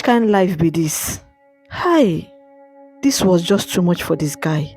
kind life be this? Hi, this was just too much for this guy.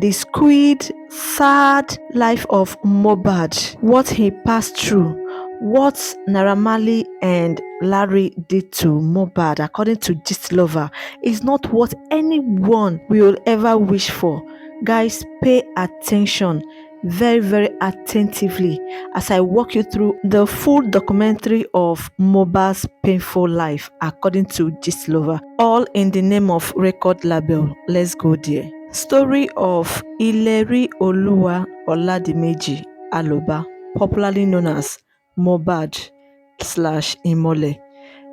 The squid, sad life of MOHBAD, what he passed through, what NAIRA MARLEY and Larry did to MOHBAD, according to Gistlover, is not what anyone will ever wish for. Guys, pay attention very, very attentively as I walk you through the full documentary of MOHBAD's painful life, according to Gistlover, all in the name of record label. Let's go there. Story of Ileri Oluwa Oladimeji Aloba, popularly known as MOHBAD/Imole.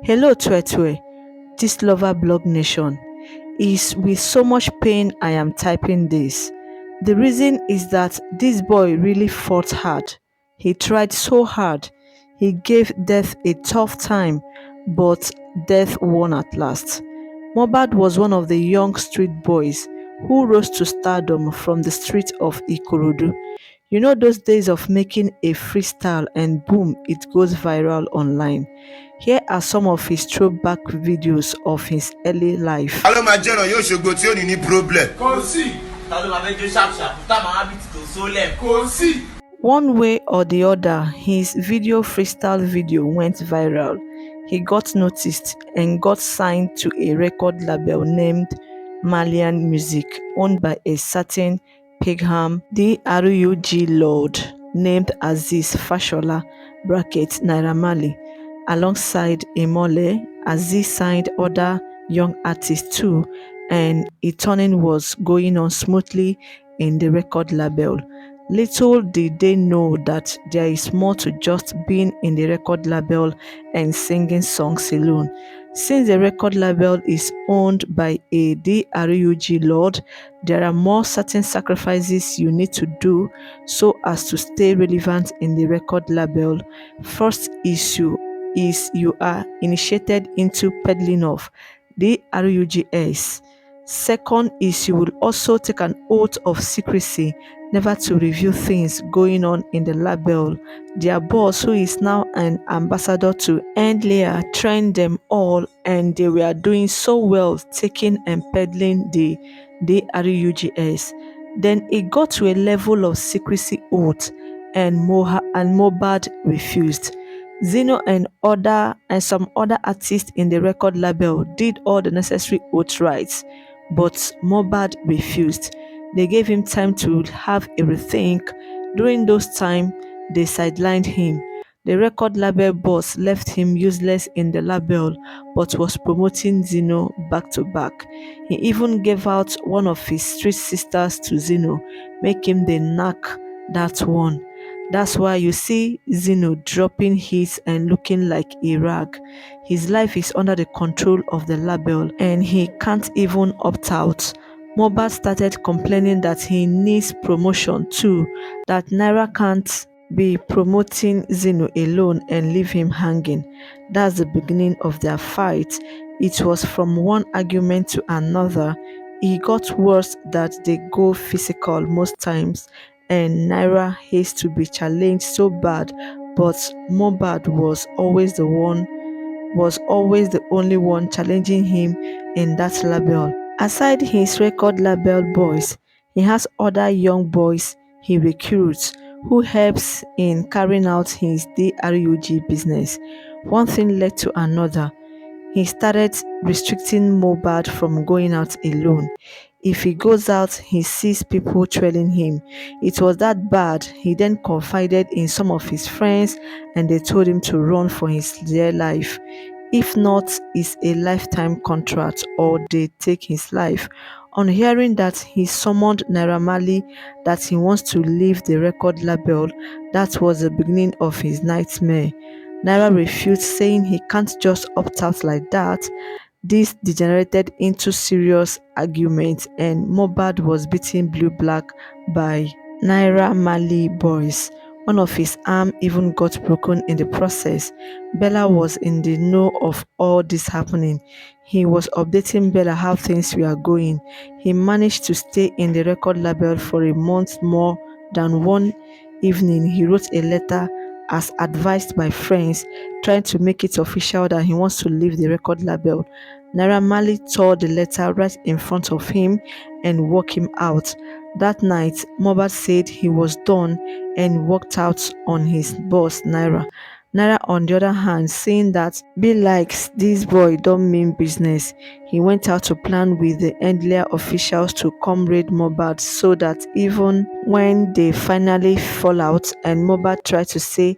Hello Twetwe, Gistlover Blog Nation. It's with so much pain I am typing this. The reason is that this boy really fought hard. He tried so hard. He gave death a tough time, but death won at last. MOHBAD was one of the young street boys who rose to stardom from the street of Ikorodu. You know those days of making a freestyle and boom, it goes viral online. Here are some of his throwback videos of his early life. Hello, my general, you should go to any problem. One way or the other, his freestyle video went viral. He got noticed and got signed to a record label named Malian Music, owned by a certain Pegham DRÜG lord named Aziz Fashola (NAIRA MARLEY). Alongside Imole, Aziz signed other young artists too, and a turning was going on smoothly in the record label. Little did they know that there is more to just being in the record label and singing songs alone. Since the record label is owned by a DRÜG lord, there are more certain sacrifices you need to do so as to stay relevant in the record label. First issue is you are initiated into peddling of DRÜGs. Second is you will also take an oath of secrecy, never to reveal things going on in the label. Their boss, who is now an ambassador to NAIRA, trained them all, and they were doing so well taking and peddling the DRÜGs. Then it got to a level of secrecy oath, and MOHBAD refused. Zino and some other artists in the record label did all the necessary oath rights, but MOHBAD refused. They gave him time to have a rethink. During those time, they sidelined him. The record label boss left him useless in the label, but was promoting Zino back to back. He even gave out one of his street sisters to Zino, making the knack that one. That's why you see Zino dropping hits and looking like a rag. His life is under the control of the label and he can't even opt out. MOHBAD started complaining that he needs promotion too, that NAIRA can't be promoting Zino alone and leave him hanging. That's the beginning of their fight. It was from one argument to another. It got worse that they go physical most times, and NAIRA hates to be challenged so bad, but MOHBAD was always the only one challenging him in that label. Aside his record label boys, he has other young boys he recruits who helps in carrying out his DRÜG business. One thing led to another. He started restricting MOHBAD from going out alone. If he goes out, he sees people trailing him. It was that bad. He then confided in some of his friends and they told him to run for his dear life. If not, it's a lifetime contract or they take his life. On hearing that, he summoned NAIRA MARLEY that he wants to leave the record label. That was the beginning of his nightmare. NAIRA refused, saying he can't just opt out like that. This degenerated into serious arguments and MOHBAD was beaten blue-black by NAIRA MARLEY boys. One of his arms even got broken in the process. Bella was in the know of all this happening. He was updating Bella how things were going. He managed to stay in the record label for a month more than one evening. He wrote a letter as advised by friends, trying to make it official that he wants to leave the record label. Naira Marley tore the letter right in front of him and walked him out. That night, MOHBAD said he was done and walked out on his boss, Naira. Naira, on the other hand, saying that be likes this boy don't mean business. He went out to plan with the earlier officials to come raid MOHBAD so that even when they finally fall out and MOHBAD tried to say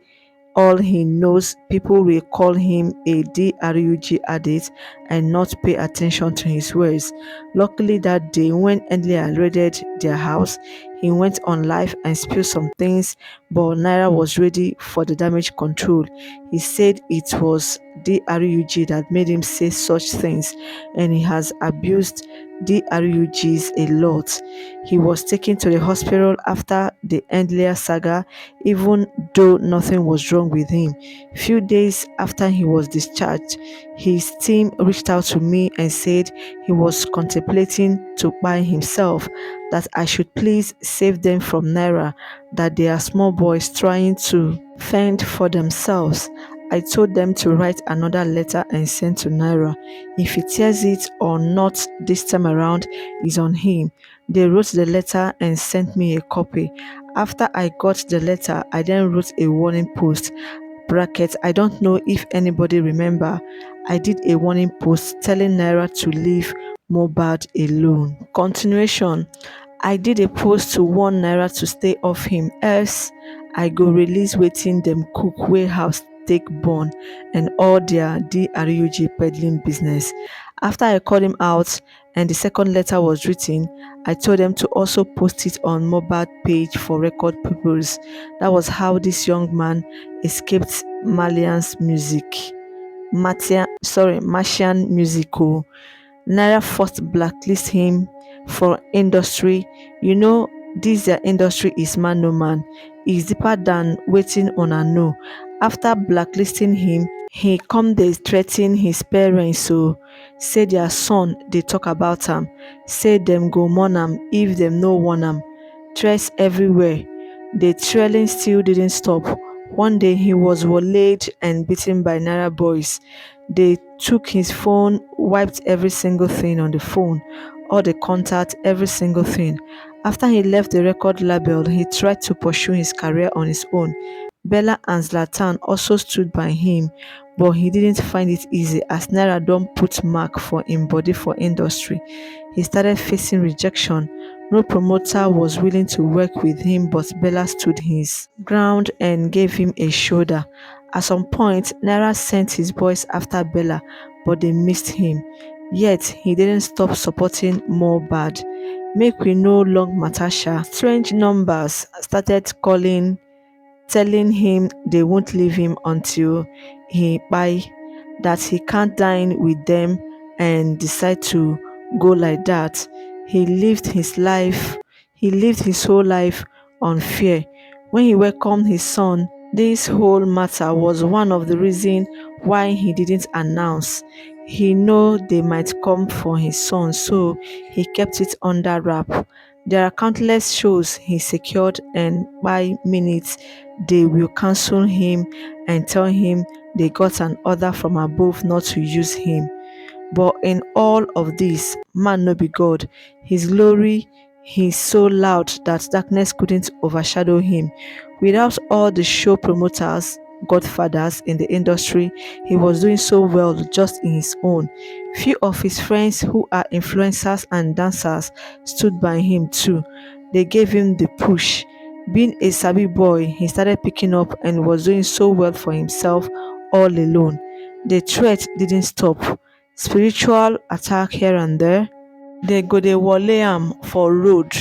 all he knows, people will call him a DRÚG addict and not pay attention to his words. Luckily that day when Earlier raided their house, he went on live and spilled some things, but Naira was ready for the damage control. He said it was DRÚG that made him say such things, and he has abused DRÚGs a lot. He was taken to the hospital after the Earlier saga, even though nothing was wrong with him. Few days after he was discharged, his team reached out to me and said he was contemplating to buy himself, that I should please save them from Naira, that they are small boys trying to fend for themselves. I told them to write another letter and send to Naira. If he tears it or not this time around is on him. They wrote the letter and sent me a copy. After I got the letter, I then wrote a warning post. I don't know if anybody remember. I did a warning post telling Naira to leave MOHBAD alone. Continuation. I did a post to warn Naira to stay off him, else I go release wetin dem cook wey house take burn and all their DRÚG peddling business. After I called him out and the second letter was written, I told them to also post it on MOHBAD page for record purpose. That was how this young man escaped Malian's music. Martian musical. Naira first blacklist him for industry. You know, this their industry is man no man. It's deeper than waiting on a no. After blacklisting him, he come dey threaten his parents, so say their son dey talk about am, say dem go mourn am if dem no warn am. Threats everywhere. The trailing still didn't stop. One day he was waylaid and beaten by Naira boys. They took his phone, wiped every single thing on the phone, all the contact, every single thing. After he left the record label, he tried to pursue his career on his own. Bella and Zlatan also stood by him, but he didn't find it easy as Naira don't put mark for him body for industry. He started facing rejection. No promoter was willing to work with him, but Bella stood his ground and gave him a shoulder. At some point, Naira sent his boys after Bella, but they missed him. Yet, he didn't stop supporting MOHBAD. Make we no long matter sha. Strange numbers started calling, telling him they won't leave him until he buy, that he can't dine with them and decide to go like that. He lived his whole life on fear. When he welcomed his son, this whole matter was one of the reasons why he didn't announce. He know they might come for his son, so he kept it under wrap. There are countless shows he secured, and by minutes they will cancel him and tell him they got an order from above not to use him. But in all of this, man no be God. His glory is so loud that darkness couldn't overshadow him. Without all the show promoters, godfathers in the industry, he was doing so well just in his own. Few of his friends who are influencers and dancers stood by him too. They gave him the push. Being a sabi boy, he started picking up and was doing so well for himself all alone. The threat didn't stop. Spiritual attack here and there. They go dey wale am for road.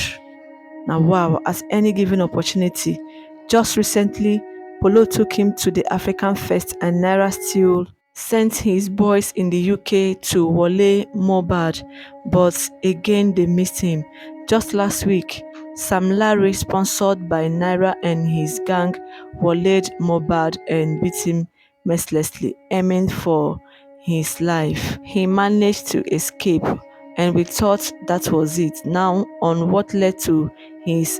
Now wow, at any given opportunity. Just recently, Polo took him to the African Fest and Naira still sent his boys in the UK to wale MOHBAD, but again they missed him. Just last week, Sam Larry, sponsored by Naira and his gang, waleed MOHBAD and beat him mercilessly, aiming for his life. He managed to escape, and we thought that was it. Now, on what led to his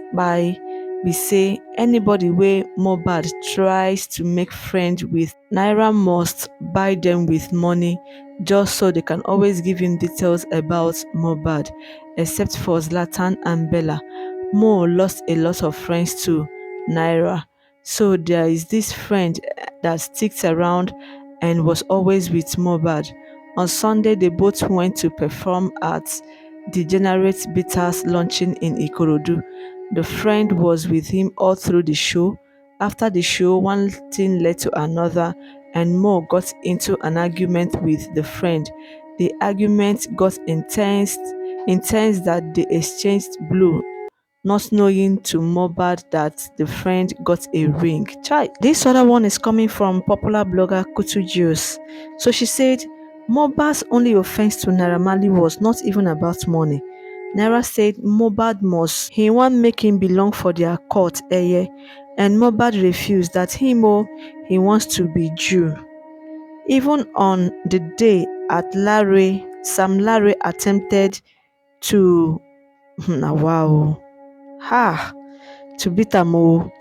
be say anybody wey MOHBAD tries to make friend with, NAIRA must buy them with money just so they can always give him details about MOHBAD, except for Zlatan and Bella. Mo lost a lot of friends to NAIRA, so there is this friend that sticks around and was always with MOHBAD. On Sunday, they both went to perform at Degenerate Bitters launching in Ikorodu. The friend was with him all through the show. After the show, one thing led to another, and Mo got into an argument with the friend. The argument got intense that they exchanged blow, not knowing to MOHBAD that the friend got a ring. Chai. This other one is coming from popular blogger Kutu Juice. So she said, MOHBAD's only offense to Naira Marley was not even about money. Naira said MOHBAD must, he want make him belong for their court, and MOHBAD refused that he wants to be Jew. Even on the day at Sam Larry attempted to, wow, to beat am.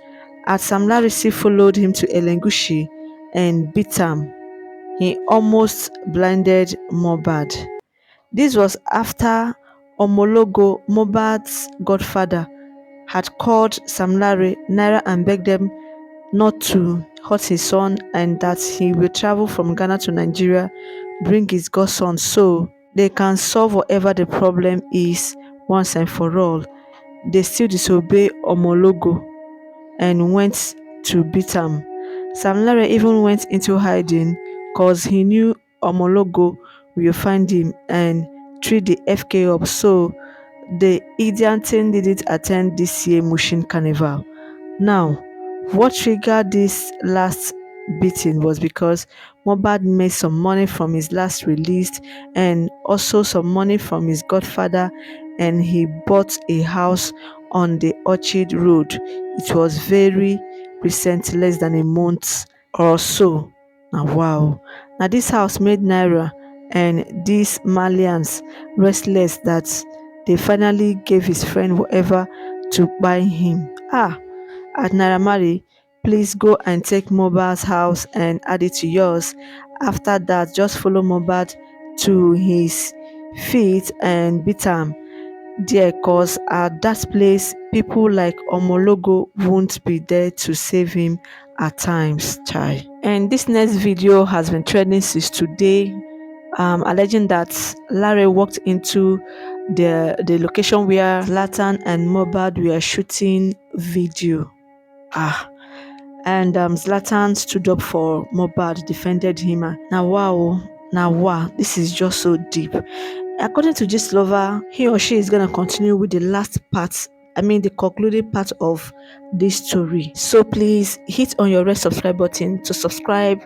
As Sam Larry followed him to Elengushi and beat him, he almost blinded MOHBAD. This was after Omologo, MOHBAD's godfather, had called Sam Larry, Naira, and begged them not to hurt his son and that he will travel from Ghana to Nigeria, bring his godson so they can solve whatever the problem is once and for all. They still disobey Omologo and went to beat him. Sam Larry even went into hiding cause he knew Omologo will find him and treat the FK up, so the Idiantin didn't attend this year's Mushin Carnival. Now, what triggered this last beating was because MOHBAD made some money from his last release and also some money from his godfather, and he bought a house on the Orchard Road. It was very recent, less than a month or so. Now, wow. Now, this house made Naira and these Malians restless that they finally gave his friend whatever to buy him. At Naira Marley, please go and take MOHBAD's house and add it to yours. After that, just follow MOHBAD to his feet and beat him there, cause at that place, people like Omologo won't be there to save him at times. Chai. And this next video has been trending since today, alleging that Larry walked into the location where Zlatan and MOHBAD were shooting video. And Zlatan stood up for MOHBAD, defended him. Now wow, this is just so deep. According to Gistlover, he or she is gonna continue with the last part, the concluding part of this story. So please hit on your red subscribe button to subscribe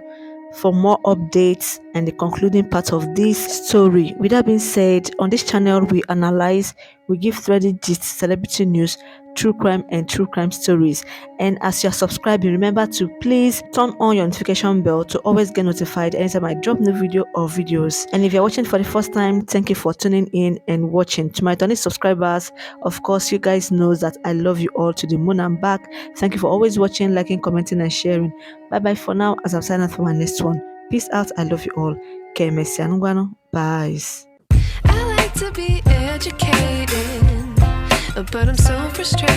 for more updates and the concluding part of this story. With that being said, on this channel we analyze, we give threaded gist, celebrity news, true crime and true crime stories. And as you're subscribing, remember to please turn on your notification bell to always get notified anytime I drop new video or videos. And if you're watching for the first time, thank you for tuning in and watching. To my returning subscribers, of course, you guys know that I love you all to the moon and back. Thank you for always watching, liking, commenting and sharing. Bye bye for now as I'm signing out for my next one. Peace out. I love you all. Bye. I like to be educated, but I'm so frustrated.